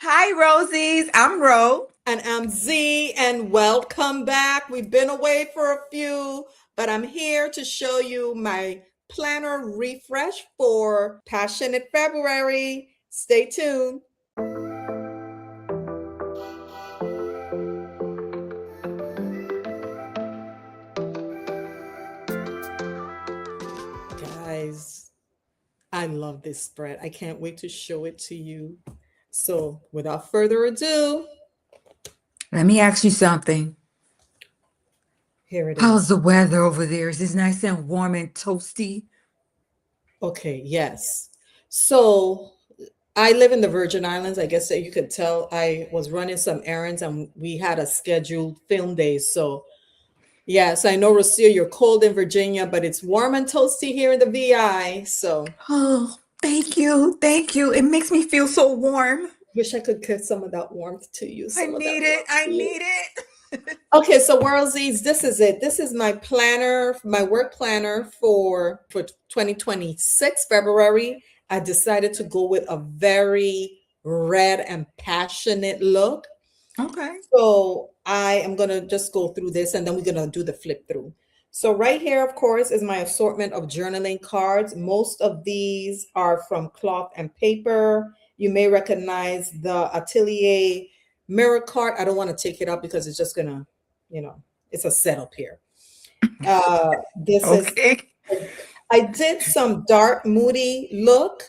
Hi, Rosies. I'm Ro. And I'm Z, and welcome back. We've been away for a few, but I'm here to show you my planner refresh for Passionate February. Stay tuned. Guys, I love this spread. I can't wait to show it to you. So, without further ado, Let me ask you something. here it How's is. the weather over there? Is it nice and warm and toasty? Okay, yes. So, I live in the Virgin Islands. I guess that you could tell I was running some errands and we had a scheduled film day. So, yes, I know, Rocio, you're cold in Virginia, but it's warm and toasty here in the VI. So, Oh, thank you. Thank you. It makes me feel so warm. wish I could give some of that warmth to you, I some of that need it. warmth I to you. need it. Okay, so Worldsies, this is it. This is my planner, my work planner for 2026 February. I decided to go with a very red and passionate look. Okay. So I am going to just go through this and then we're going to do the flip through. So right here, of course, is my assortment of journaling cards. Most of these are from cloth and paper. You may recognize the Atelier mirror card. I don't want to take it up because it's just going to, you know, it's a setup here. This is, Okay. I did some dark, moody look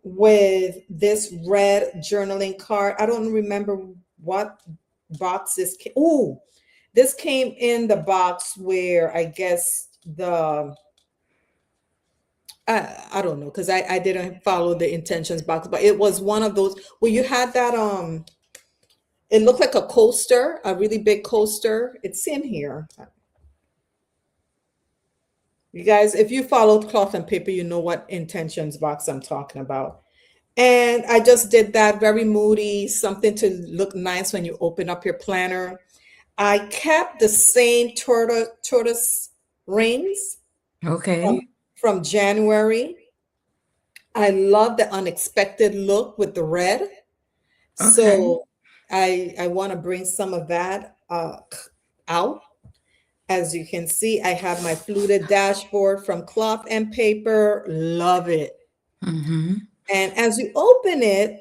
with this red journaling card. I don't remember what box this came. Oh, this came in the box where I guess I don't know because I didn't follow the intentions box, but it was one of those where you had that it looked like a coaster, a really big coaster. It's in here. You guys, if you followed cloth and paper, you know what intentions box I'm talking about. And I just did that very moody, something to look nice when you open up your planner. I kept the same tortoise rings from, Okay. from January. I love the unexpected look with the red. Okay. So I want to bring some of that out. As you can see, I have my fluted dashboard from cloth and paper. Love it. Mm-hmm. And as you open it,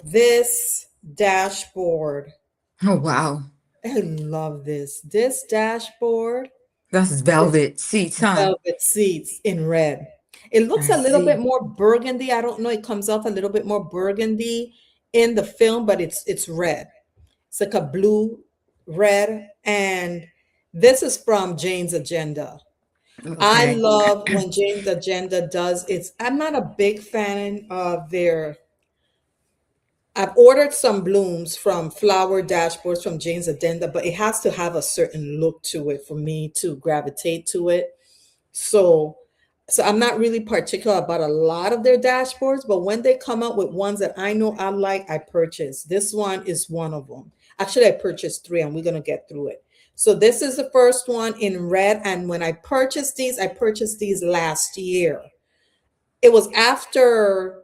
this dashboard, Oh, wow. I love this. This dashboard That's is velvet seats, huh? velvet seats in red. It looks I a little bit see. more burgundy. I don't know. It comes off a little bit more burgundy in the film, but it's red. It's like a blue red. And this is from Jane's Agenda. I Okay. love when Jane's Agenda does it's I'm not a big fan of their I've ordered some blooms from flower dashboards from Jane's Addenda, but it has to have a certain look to it for me to gravitate to it. So, so I'm not really particular about a lot of their dashboards, but when they come up with ones that I know I like, I purchase. This one is one of them. Actually, I purchased three, and we're gonna get through it. So this is the first one in red, and when I purchased these last year. It was after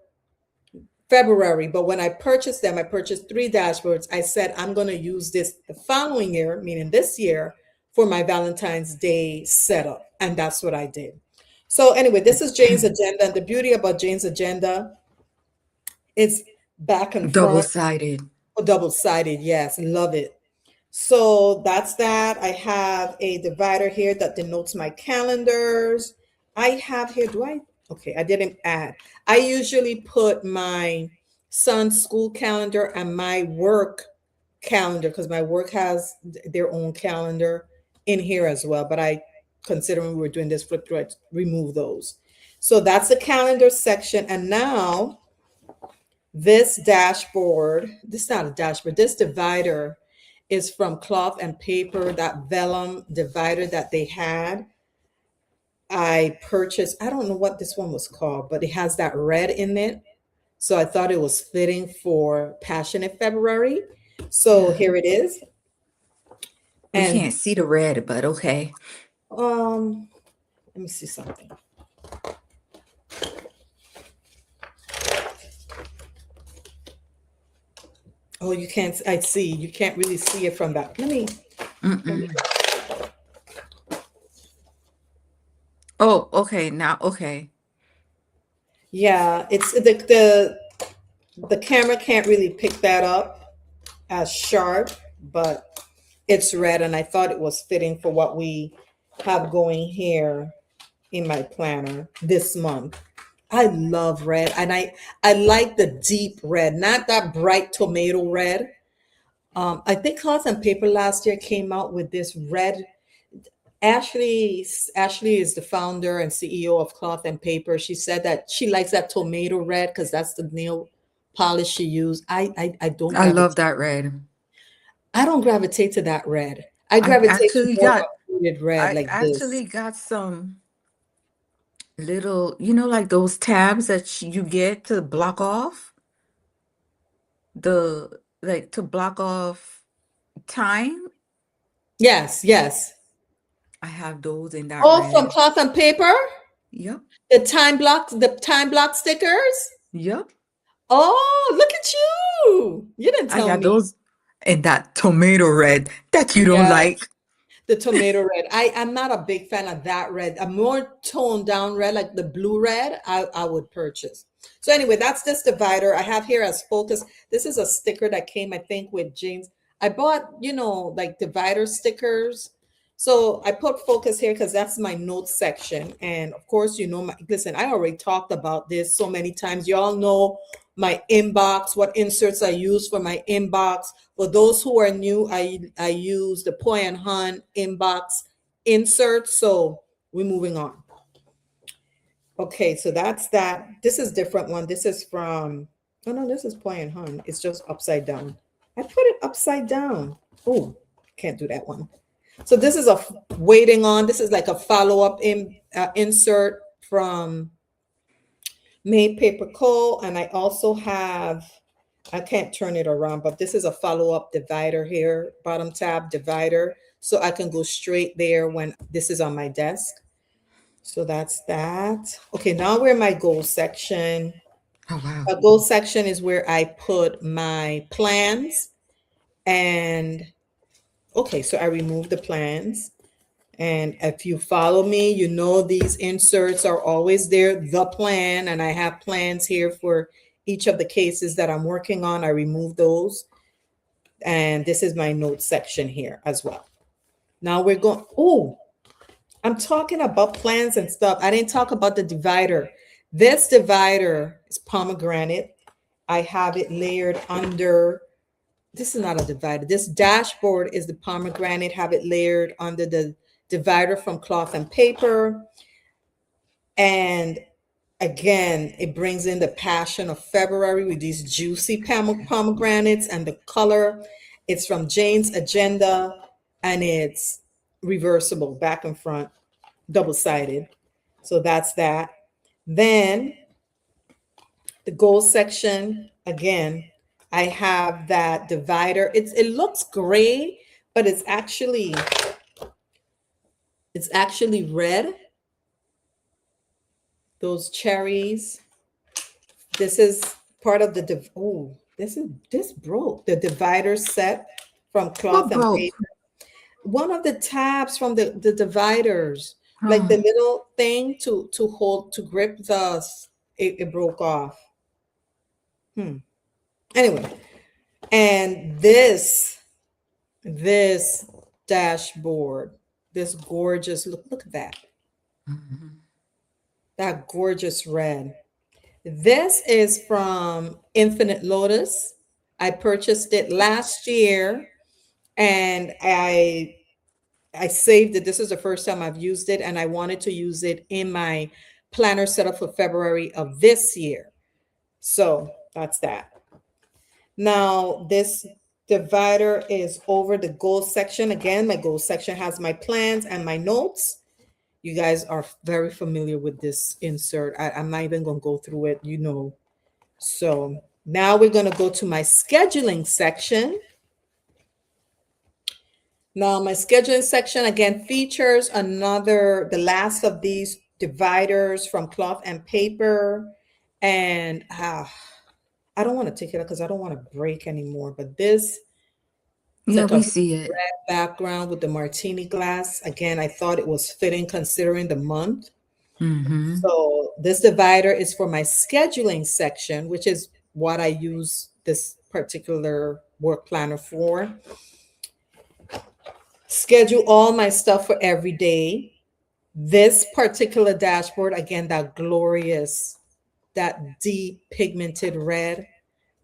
February, but when I purchased them, I purchased three dashboards. I said I'm going to use this the following year, meaning this year, for my Valentine's Day setup. And that's what I did. So, anyway, this is Jane's Agenda. And the beauty about Jane's Agenda is back and front, Double-sided. double sided. Yes, love it. So, that's that. I have a divider here that denotes my calendars. I have here, do I? Okay, I didn't add. I usually put my son's school calendar and my work calendar because my work has their own calendar in here as well. But I, considering we were doing this flip through, I remove those. So that's the calendar section. And now this dashboard, this is not a dashboard, this divider is from cloth and paper, that vellum divider that they had. I purchased, I don't know what this one was called, but it has that red in it. So I thought it was fitting for Passionate February. So Yeah. here it is. We And can't see the red, but okay. let me see something. Oh, you can't, I see. You can't really see it from that. Let me, Mm-mm. Oh, okay. Now, okay. yeah, it's the camera can't really pick that up as sharp, but it's red, and I thought it was fitting for what we have going here in my planner this month. I love red, and I like the deep red, not that bright tomato red. I think Cloth and Paper last year came out with this red. Ashley is the founder and CEO of Cloth and Paper. She said that she likes that tomato red because that's the nail polish she used. I don't I love gravitate. that red. I don't gravitate to that red. I I gravitate to actually more of got a muted red I like this. actually got some little, like those tabs that you get to block off to block off time. Yes, yes. I have those in that Oh, from red. Cloth and Paper, Yep. the time block stickers. Yep. Oh, look at you! You didn't I tell got me. those in that tomato red that you don't Yeah. like. The tomato red. I'm not a big fan of that red. A more toned down red, like the blue red, I would purchase. So anyway, that's this divider I have here as focus. This is a sticker that came, I think, with jeans. I bought, like divider stickers. So I put focus here because that's my notes section. And of course, listen, I already talked about this so many times. You all know my inbox, what inserts I use for my inbox. For those who are new, I use the Poi and Hun inbox insert. So we're moving on. Okay, so that's that. This is different one. This is from, oh no, this is Poi and Hun. It's just upside down. I put it upside down. Oh, can't do that one. So this is waiting on. This is like a follow up insert from Made Paper Co. And I also have, I can't turn it around, but this is a follow-up divider here, bottom tab divider. So I can go straight there when this is on my desk. So that's that. Okay, now we're in my goal section. Oh wow. A goal section is where I put my plans. And okay, so I remove the plans. And if you follow me, you know these inserts are always there, the plan, and I have plans here for each of the cases that I'm working on. I remove those. And this is my notes section here as well. Now we're going, oh, I'm talking about plans and stuff. I didn't talk about the divider. This divider is pomegranate. I have it layered under, this is not a divider. This dashboard is the pomegranate, have it layered under the divider from Cloth and Paper. And again, it brings in the passion of February with these juicy pomegranates and the color. It's from Jane's Agenda, and it's reversible back and front, double-sided. So that's that. Then the goals section, again, I have that divider. It looks gray, but it's actually red. Those cherries. This is part of oh, this broke. The divider set from What Cloth and broke? Paper. One of the tabs from the dividers, like the Oh. little thing to hold to grip it broke off. Anyway, and this dashboard, this gorgeous look at Mhm. that gorgeous red. This is from Infinite Lotus. I purchased it last year, and I saved it. This is the first time I've used it, and I wanted to use it in my planner setup for February of this year. So that's that. Now, this divider is over the goals section. Again, my goals section has my plans and my notes. You guys are very familiar with this insert. I'm not even going to go through it. So now we're going to go to my scheduling section. Now, my scheduling section again features the last of these dividers from Cloth and Paper. And I I don't want to take it out because I don't want to break anymore. But this, it's Yeah, like a we see it. red background with the martini glass. Again, I thought it was fitting considering the month. Mm-hmm. So this divider is for my scheduling section, which is what I use this particular work planner for. Schedule all my stuff for every day. This particular dashboard, again, that glorious, that deep pigmented red.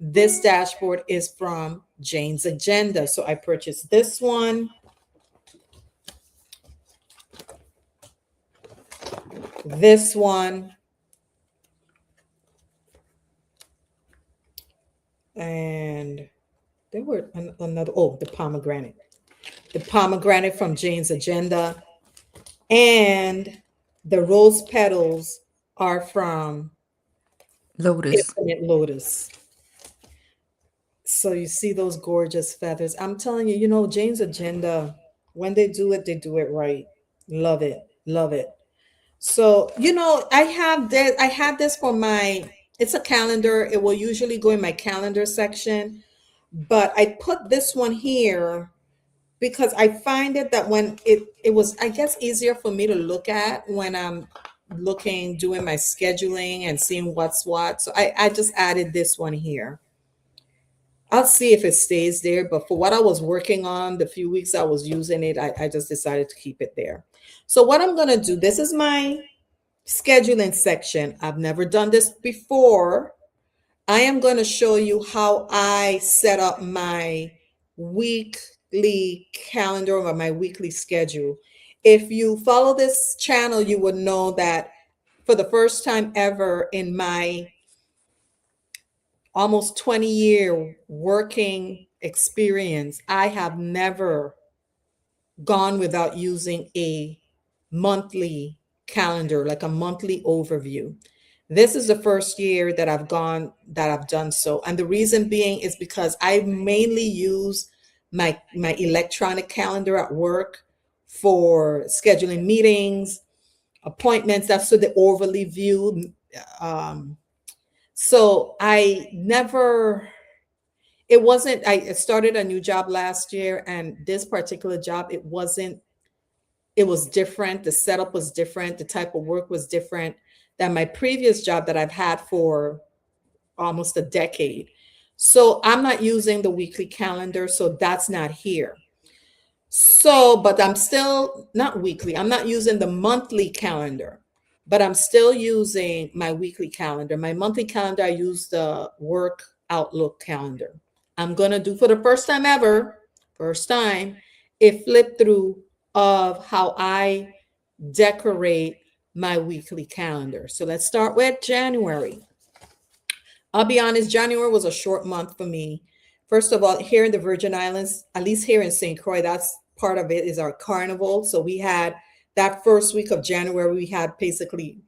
This dashboard is from Jane's Agenda. So I purchased this one, and there were another, oh, the pomegranate. The pomegranate from Jane's Agenda. And the rose petals are from Lotus. Infinite Lotus. So you see those gorgeous feathers. I'm telling you, Jane's Agenda, when they do it right. Love it. Love it. So, I have this for it's a calendar. It will usually go in my calendar section, but I put this one here because I find it that when it was, I guess, easier for me to look at when I'm doing my scheduling and seeing what's what. So I just added this one here. I'll see if it stays there, but for what I was working on, the few weeks I was using it, I just decided to keep it there. So what I'm going to do, this is my scheduling section. I've never done this before. I am going to show you how I set up my weekly calendar or my weekly schedule. If you follow this channel, you would know that for the first time ever in my almost 20-year working experience, I have never gone without using a monthly calendar, like a monthly overview. This is the first year that I've done so. And the reason being is because I mainly use my electronic calendar at work for scheduling meetings, appointments. That's so the overly view. Um, so I never it wasn't I started a new job last year, and this particular job, it was different. The setup was different. The type of work was different than my previous job that I've had for almost a decade. So I'm not using the weekly calendar. So that's not here. So, but I'm still not weekly. I'm not using the monthly calendar, but I'm still using my weekly calendar. My monthly calendar, I use the work Outlook calendar. I'm going to do for the first time ever, first time, a flip through of how I decorate my weekly calendar. So let's start with January. I'll be honest, January was a short month for me. First of all, here in the Virgin Islands, at least here in St. Croix, that's part of it is our carnival. So we had that first week of January, we had basically,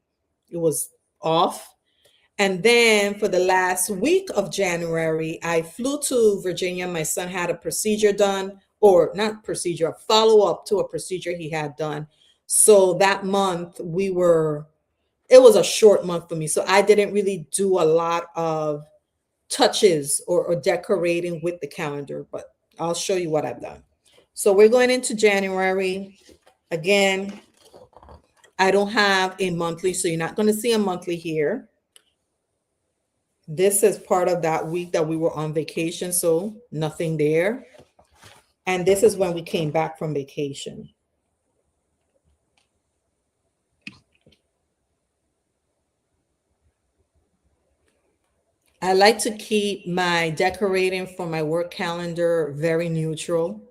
it was off. And then for the last week of January, I flew to Virginia. My son had a procedure done, or not procedure, a follow up to a procedure he had done. So that month it was a short month for me. So I didn't really do a lot of touches or decorating with the calendar, but I'll show you what I've done. So we're going into January. Again, I don't have a monthly, so you're not going to see a monthly here. This is part of that week that we were on vacation, so nothing there. And this is when we came back from vacation. I like to keep my decorating for my work calendar very neutral.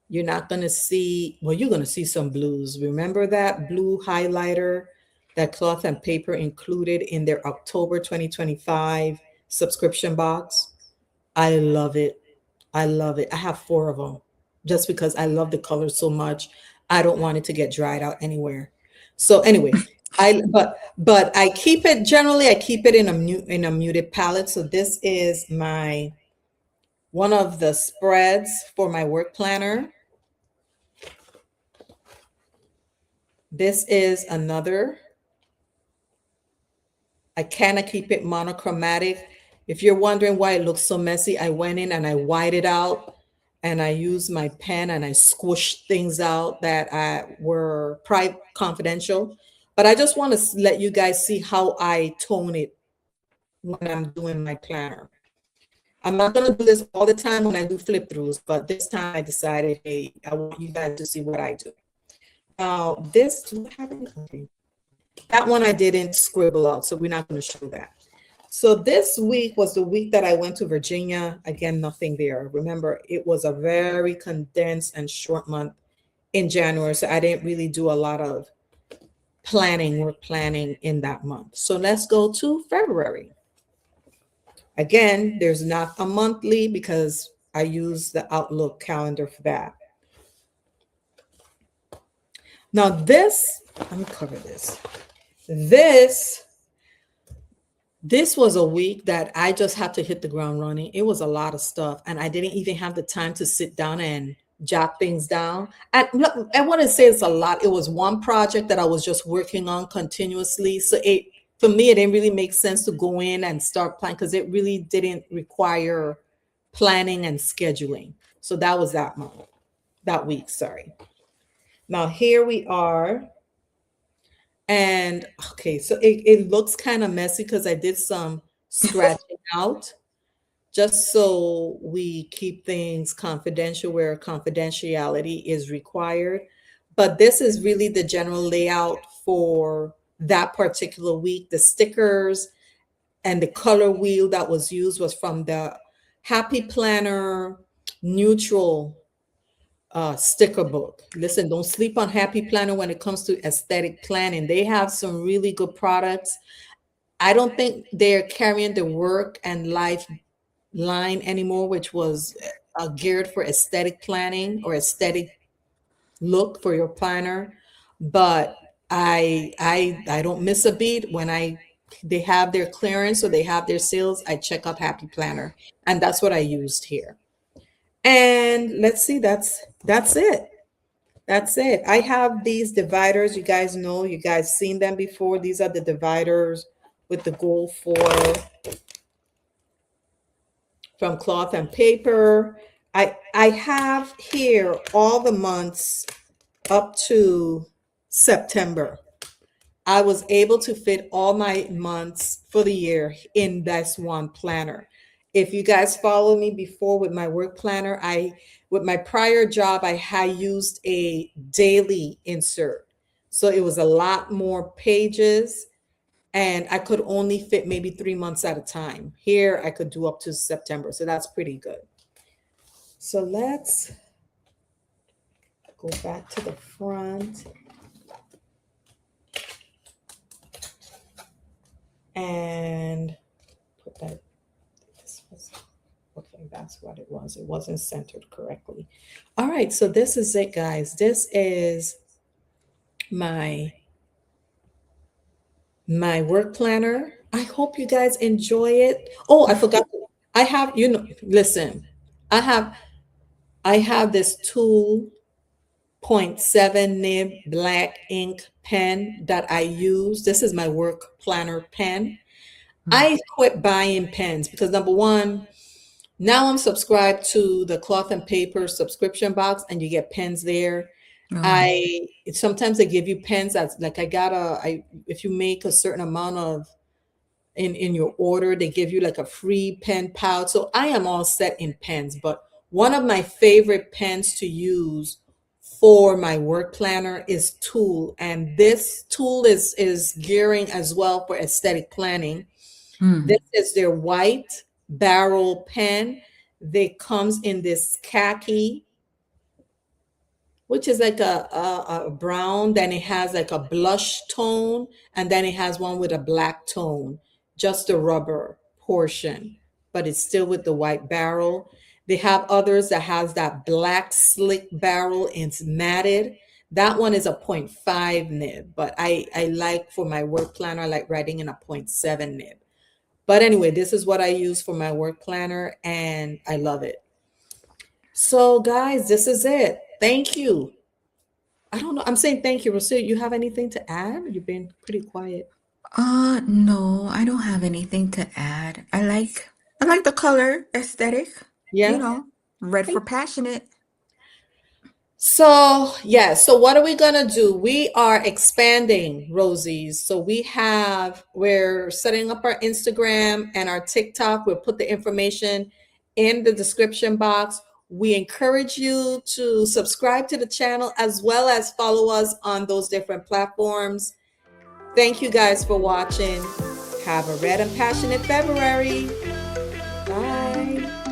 You're not going to see, well, you're going to see some blues. Remember that blue highlighter that Cloth and Paper included in their October 2025 subscription box? I love it. I love it. I have four of them just because I love the color so much. I don't want it to get dried out anywhere. So anyway, but I keep it generally. I keep it in a muted palette. So this is my one of the spreads for my work planner. This is another. I kind of keep it monochromatic. If you're wondering why it looks so messy, I went in and I whited it out and I used my pen and I squished things out that were private confidential. But I just want to let you guys see how I tone it when I'm doing my planner. I'm not going to do this all the time when I do flip throughs, but this time I decided, hey, I want you guys to see what I do. Now, this, do I have any? Okay. That one I didn't scribble out, so we're not going to show that. So this week was the week that I went to Virginia. Again, nothing there. Remember, it was a very condensed and short month in January, so I didn't really do a lot of work planning in that month. So let's go to February. Again, there's not a monthly because I use the Outlook calendar for that. Now this, let me cover this. This was a week that I just had to hit the ground running. It was a lot of stuff, and I didn't even have the time to sit down and jot things down. And I want to say it's a lot. It was one project that I was just working on continuously. So it, for me, it didn't really make sense to go in and start planning because it really didn't require planning and scheduling. So that was that month, that week, sorry. Now here we are. And okay, so it looks kind of messy because I did some scratching out just so we keep things confidential where confidentiality is required. But this is really the general layout for that particular week. The stickers and the color wheel that was used was from the Happy Planner neutral sticker book. Listen, don't sleep on Happy Planner when it comes to aesthetic planning. They have some really good products. I don't think they're carrying the work and life line anymore, which was geared for aesthetic planning or aesthetic look for your planner. But I don't miss a beat when they have their clearance or they have their sales. I check out Happy Planner, and that's what I used here. And let's see, that's it. That's it. I have these dividers. You guys know, you guys seen them before. These are the dividers with the gold foil from Cloth and Paper. I have here all the months up to September. I was able to fit all my months for the year in this one planner. If you guys follow me before with my work planner, with my prior job, I had used a daily insert. So it was a lot more pages and I could only fit maybe 3 months at a time. Here I could do up to September. So that's pretty good. So let's go back to the front. And put that, this was, okay, that's what it was. It wasn't centered correctly. All right, so this is it, guys. This is my work planner. I hope you guys enjoy it. Oh, I forgot. I have, listen, I have this 2.7 nib black ink pen that I use. This is my work planner pen. Mm. I quit buying pens because number one, now I'm subscribed to the Cloth and Paper subscription box, and you get pens there. Oh, I Sometimes they give you pens that's like if you make a certain amount of in your order, they give you like a free pen pouch. So I am all set in pens, but one of my favorite pens to use for my work planner is Tool, and this Tool is gearing as well for aesthetic planning. This mm, is their white barrel pen. They comes in this khaki, which is like a brown. Then it has like a blush tone, and then it has one with a black tone, just the rubber portion, but it's still with the white barrel. They have others that has that black slick barrel and it's matted. That one is a point 0.5 nib, but I like for my work planner, I like writing in a point 0.7 nib. But anyway, this is what I use for my work planner and I love it. So guys, this is it. Thank you. I don't know. I'm saying thank you. Rocio, you have anything to add? You've been pretty quiet. no, I don't have anything to add. I like I like the color aesthetic, you Yeah. know, red for passionate. So, yeah. So, what are we going to do? We are expanding Rosie's. So, we're setting up our Instagram and our TikTok. We'll put the information in the description box. We encourage you to subscribe to the channel as well as follow us on those different platforms. Thank you guys for watching. Have a red and passionate February. Bye.